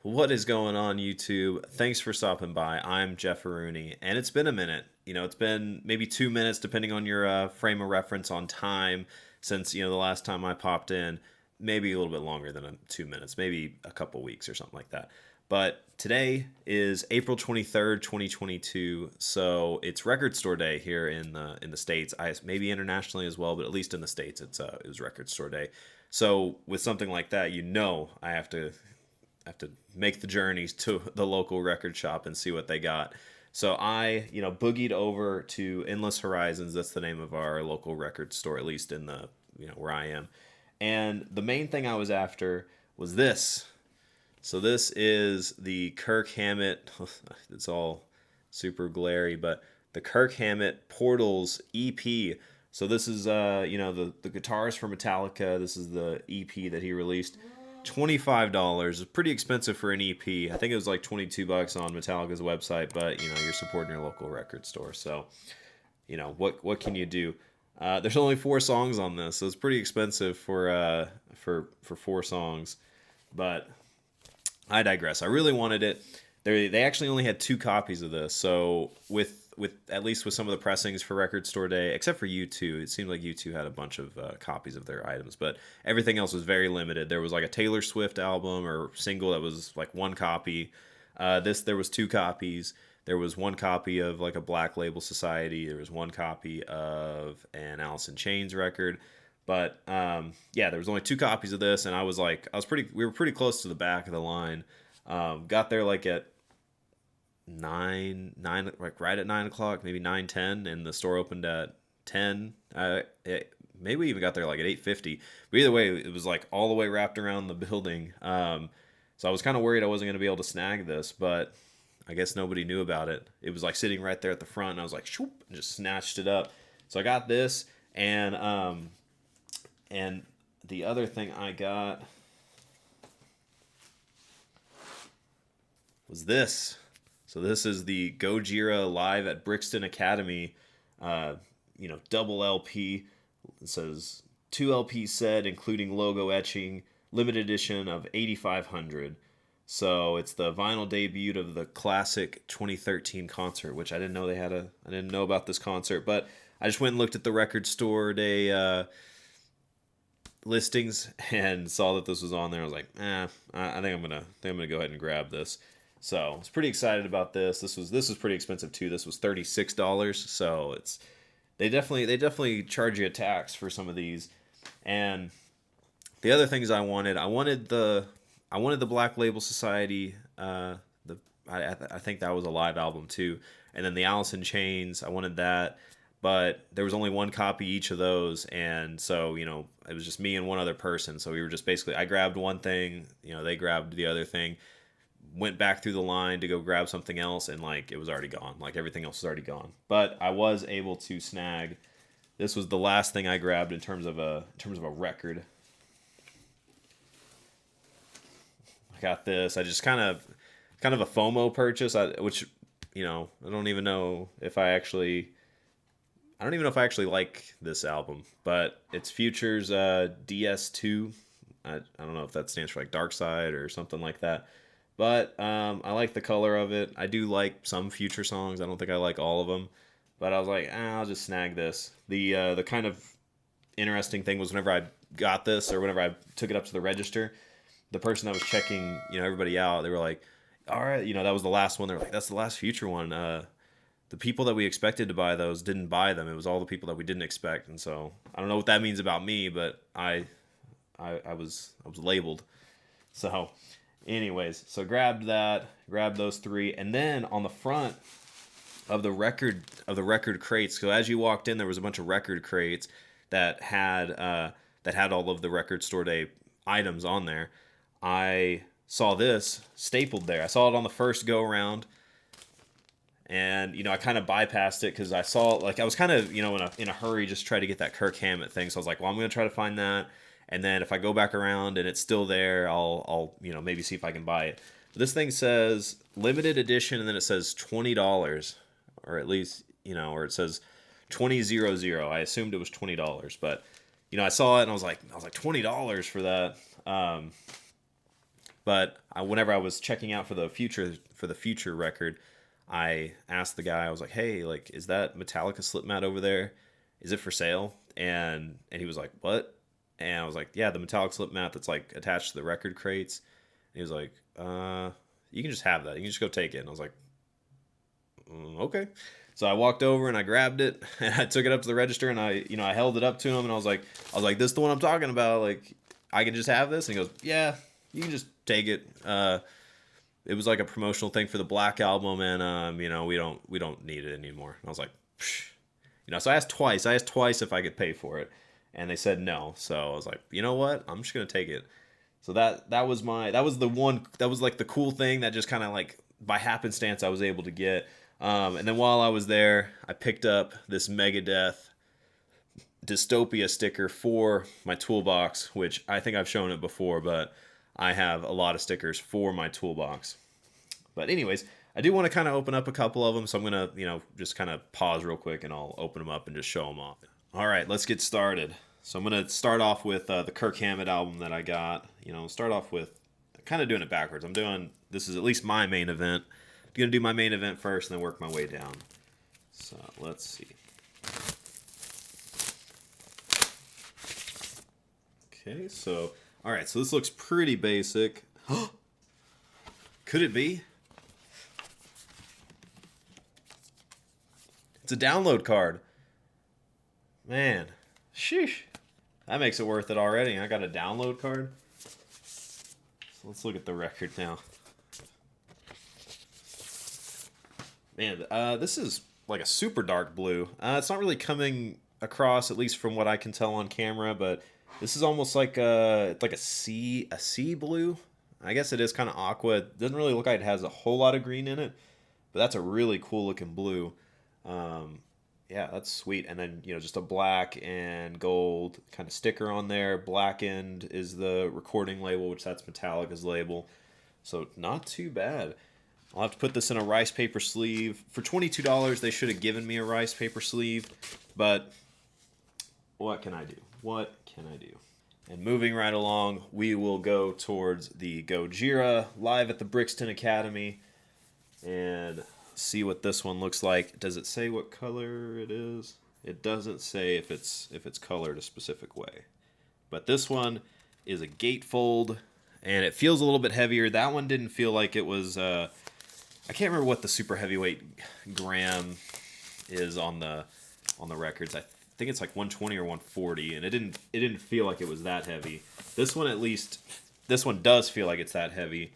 What is going on, YouTube? Thanks for stopping by. I'm Jeff Rooney, and it's been a minute. It's been maybe 2 minutes, depending on your frame of reference on time, since the last time I popped in. Maybe a little bit longer than 2 minutes, maybe a couple weeks or something like that. But today is April 23rd, 2022, so it's Record Store Day here in the states. Maybe internationally as well, but at least in the states, it was Record Store Day. So with something like that, I have to make the journeys to the local record shop and see what they got. So I, boogied over to Endless Horizons. That's the name of our local record store, at least in the, where I am. And the main thing I was after was this. So this is the Kirk Hammett. It's all super glary, but the Kirk Hammett Portals EP. So this is, the guitars for Metallica. This is the EP that he released. $25 is pretty expensive for an EP. I think it was like $22 on Metallica's website, but you're supporting your local record store, so what can you do? There's only 4 songs on this, so it's pretty expensive for 4 songs. But I digress. I really wanted it. They actually only had 2 copies of this, so with at least with some of the pressings for Record Store Day, except for U2, it seemed like U2 had a bunch of copies of their items, but everything else was very limited. There was like a Taylor Swift album or single that was like 1 copy. There was 2 copies. There was 1 copy of like a Black Label Society. There was 1 copy of an Alice in Chains record. But yeah, there was only 2 copies of this, and we were pretty close to the back of the line. Got there like at 9, like right at 9 o'clock, maybe 9:10, and the store opened at 10. Maybe we even got there like at 8:50. But either way, it was like all the way wrapped around the building. So I was kind of worried I wasn't going to be able to snag this, but I guess nobody knew about it. It was like sitting right there at the front, and I was like, shoop, and just snatched it up. So I got this, and the other thing I got was this. So this is the Gojira Live at Brixton Academy, double LP. It says 2 LP set, including logo etching, limited edition of 8,500. So it's the vinyl debut of the classic 2013 concert, which I didn't know I didn't know about this concert, but I just went and looked at the Record Store Day listings and saw that this was on there. I was like, I think I'm gonna go ahead and grab this. So I was pretty excited about this. This was pretty expensive too. This was $36. So they definitely charge you a tax for some of these. And the other things I wanted the Black Label Society. I think that was a live album too. And then the Alice in Chains, I wanted that. But there was only 1 copy each of those, and so it was just me and one other person. So we were just basically, I grabbed one thing, they grabbed the other thing, went back through the line to go grab something else, and like it was already gone. Like everything else was already gone. But I was able to snag. This was the last thing I grabbed in terms of a record. I got this. I just kind of a FOMO purchase, which I don't even know if I actually like this album, but it's Future's DS2. I don't know if that stands for like Dark Side or something like that. But I like the color of it. I do like some Future songs. I don't think I like all of them. But I was like, I'll just snag this. The kind of interesting thing was whenever I got this or whenever I took it up to the register, the person that was checking everybody out, they were like, all right, that was the last one. They were like, that's the last Future one. The people that we expected to buy those didn't buy them. It was all the people that we didn't expect. And so I don't know what that means about me, but I was labeled. So anyways, so grabbed those 3, and then on the front of the record crates. So as you walked in, there was a bunch of record crates that had all of the Record Store Day items on there. I saw this stapled there. I saw it on the first go around. And I kind of bypassed it because I saw like I was kind of in a hurry, just try to get that Kirk Hammett thing. So I was like, well, I'm gonna try to find that, and then if I go back around and it's still there, I'll maybe see if I can buy it. But this thing says limited edition, and then it says $20, or at least or it says 2000. I assumed it was $20, but I saw it and I was like $20 for that. But whenever I was checking out for the future record, I asked the guy. I was like, "Hey, like, is that Metallica slip mat over there? Is it for sale?" And he was like, "What?" And I was like, "Yeah, the Metallica slip mat that's like attached to the record crates." And he was like, you can just have that. You can just go take it." And I was like, Okay." So I walked over and I grabbed it and I took it up to the register and I held it up to him and I was like, "This is the one I'm talking about. Like, I can just have this." And he goes, "Yeah, you can just take it." It was like a promotional thing for the Black album, and we don't need it anymore. And I was like, Psh. So I asked twice. If I could pay for it, and they said no. So I was like, you know what? I'm just gonna take it. So that was like the cool thing that just kind of like by happenstance I was able to get. And then while I was there, I picked up this Megadeth Dystopia sticker for my toolbox, which I think I've shown it before, but I have a lot of stickers for my toolbox. But anyways, I do want to kind of open up a couple of them, so I'm going to, just kind of pause real quick and I'll open them up and just show them off. All right, let's get started. So I'm going to start off with the Kirk Hammett album that I got. Start off with kind of doing it backwards. This is at least my main event. I'm going to do my main event first and then work my way down. So let's see. Okay, so, all right, so this looks pretty basic. Could it be? It's a download card. Man, sheesh. That makes it worth it already. I got a download card. So let's look at the record now. Man, this is like a super dark blue. It's not really coming across, at least from what I can tell on camera, but this is almost like a sea blue. I guess it is kind of aqua. It doesn't really look like it has a whole lot of green in it, but that's a really cool looking blue. Yeah, that's sweet. And then, just a black and gold kind of sticker on there. Blackened is the recording label, which that's Metallica's label. So not too bad. I'll have to put this in a rice paper sleeve. For $22, they should have given me a rice paper sleeve, but what can I do? And moving right along, we will go towards the Gojira live at the Brixton Academy and see what this one looks like. Does it say what color it is? It doesn't say if it's colored a specific way. But this one is a gatefold, and it feels a little bit heavier. That one didn't feel like it was. I can't remember what the super heavyweight gram is on the records. I think it's like 120 or 140, and it didn't feel like it was that heavy. This one does feel like it's that heavy,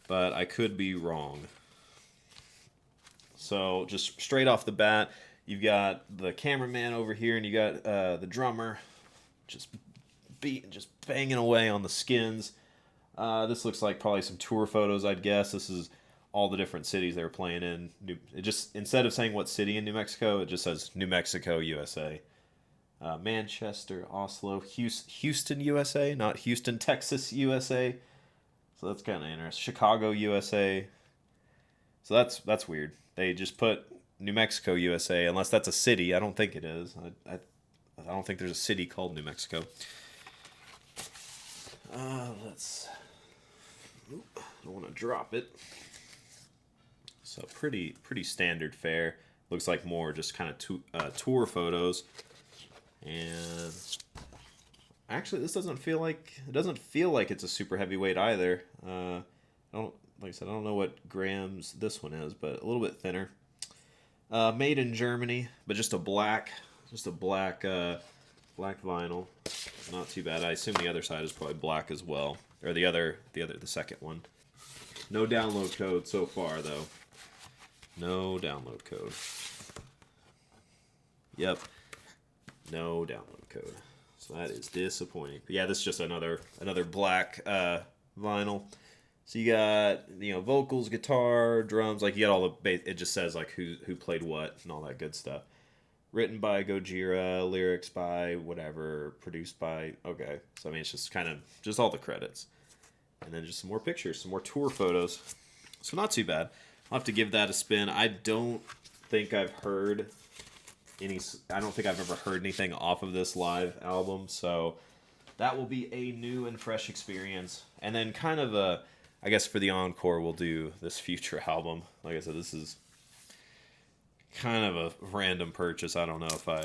but I could be wrong. So just straight off the bat, you've got the cameraman over here, and you got the drummer just banging away on the skins. This looks like probably some tour photos, I'd guess. This is all the different cities they were playing in. It just, instead of saying what city in New Mexico, it just says New Mexico, USA. Manchester, Oslo, Houston, USA, not Houston, Texas, USA. So that's kind of interesting. Chicago, USA. So that's weird. They just put New Mexico, USA, unless that's a city. I don't think it is. I don't think there's a city called New Mexico. I don't want to drop it. So pretty standard fare. Looks like more just kind of tour photos. And actually, this doesn't feel like it's a super heavyweight either. Like I said, I don't know what grams this one is, but a little bit thinner. Made in Germany, but just a black vinyl. Not too bad. I assume the other side is probably black as well, or the second one. No download code so far, though. No download code. Yep. No download code. So that is disappointing. But yeah, this is just another black vinyl. So you got vocals, guitar, drums, like you got all the it just says like who played what and all that good stuff. Written by Gojira, lyrics by whatever, produced by okay. So I mean it's just kind of just all the credits. And then just some more pictures, some more tour photos. So not too bad. I'll have to give that a spin. I don't think I've ever heard anything off of this live album, so that will be a new and fresh experience. And then kind of a I guess for the encore, we'll do this Future album. Like I said, this is kind of a random purchase. I don't know if I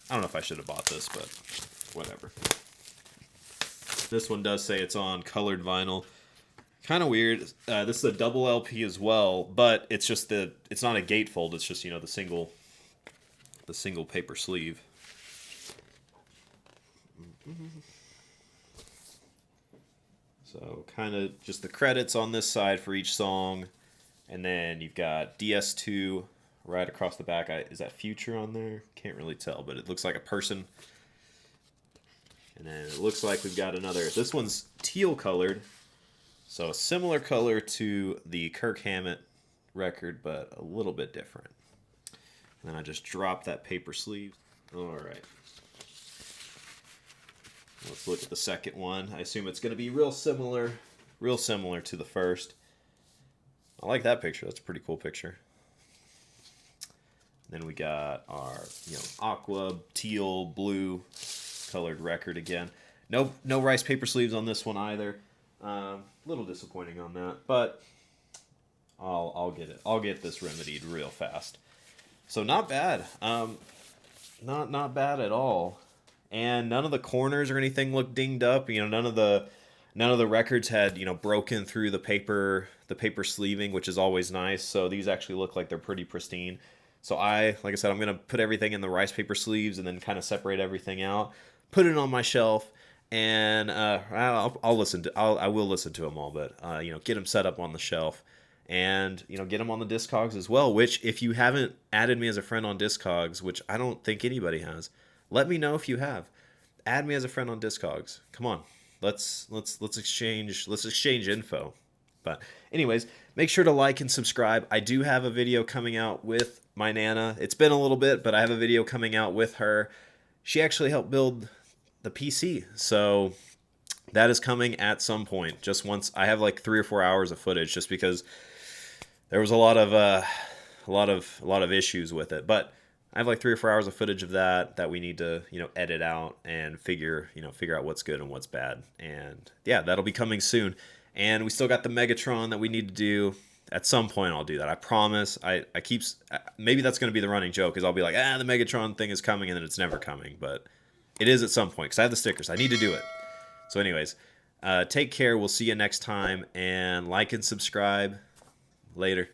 don't know if I should have bought this, but whatever. This one does say it's on colored vinyl. Kind of weird. This is a double LP as well, but it's just it's not a gatefold. It's just, you know, the single paper sleeve. So kind of just the credits on this side for each song, and then you've got DS2 right across the back. Is that Future on there? Can't really tell, but it looks like a person. And then it looks like we've got another. This one's teal colored, so a similar color to the Kirk Hammett record, but a little bit different. And then I just dropped that paper sleeve. All right. Let's look at the second one. I assume it's going to be real similar to the first. I like that picture. That's a pretty cool picture. Then we got our, you know, aqua, teal, blue colored record again. No rice paper sleeves on this one either. A little disappointing on that, but I'll get it. I'll get this remedied real fast. So not bad. Not bad at all. And none of the corners or anything looked dinged up. You know, none of the records had, you know, broken through the paper sleeving, which is always nice. So these actually look like they're pretty pristine. So like I said, I'm gonna put everything in the rice paper sleeves and then kind of separate everything out, put it on my shelf, and I will listen to them all, but you know, get them set up on the shelf, and you know, get them on the Discogs as well. Which, if you haven't added me as a friend on Discogs, which I don't think anybody has, let me know if you have. Add me as a friend on Discogs. Come on, let's exchange info. But anyways, make sure to like and subscribe. I do have a video coming out with my Nana. It's been a little bit, but I have a video coming out with her. She actually helped build the PC, so that is coming at some point. Just once I have like 3 or 4 hours of footage, just because there was a lot of issues with it. But I have like 3 or 4 hours of footage of that we need to, you know, edit out and figure out what's good and what's bad. And yeah, that'll be coming soon. And we still got the Megatron that we need to do. At some point, I'll do that. I promise. Maybe that's going to be the running joke, is I'll be like, the Megatron thing is coming, and then it's never coming. But it is at some point, because I have the stickers. I need to do it. So anyways, take care. We'll see you next time. And like and subscribe. Later.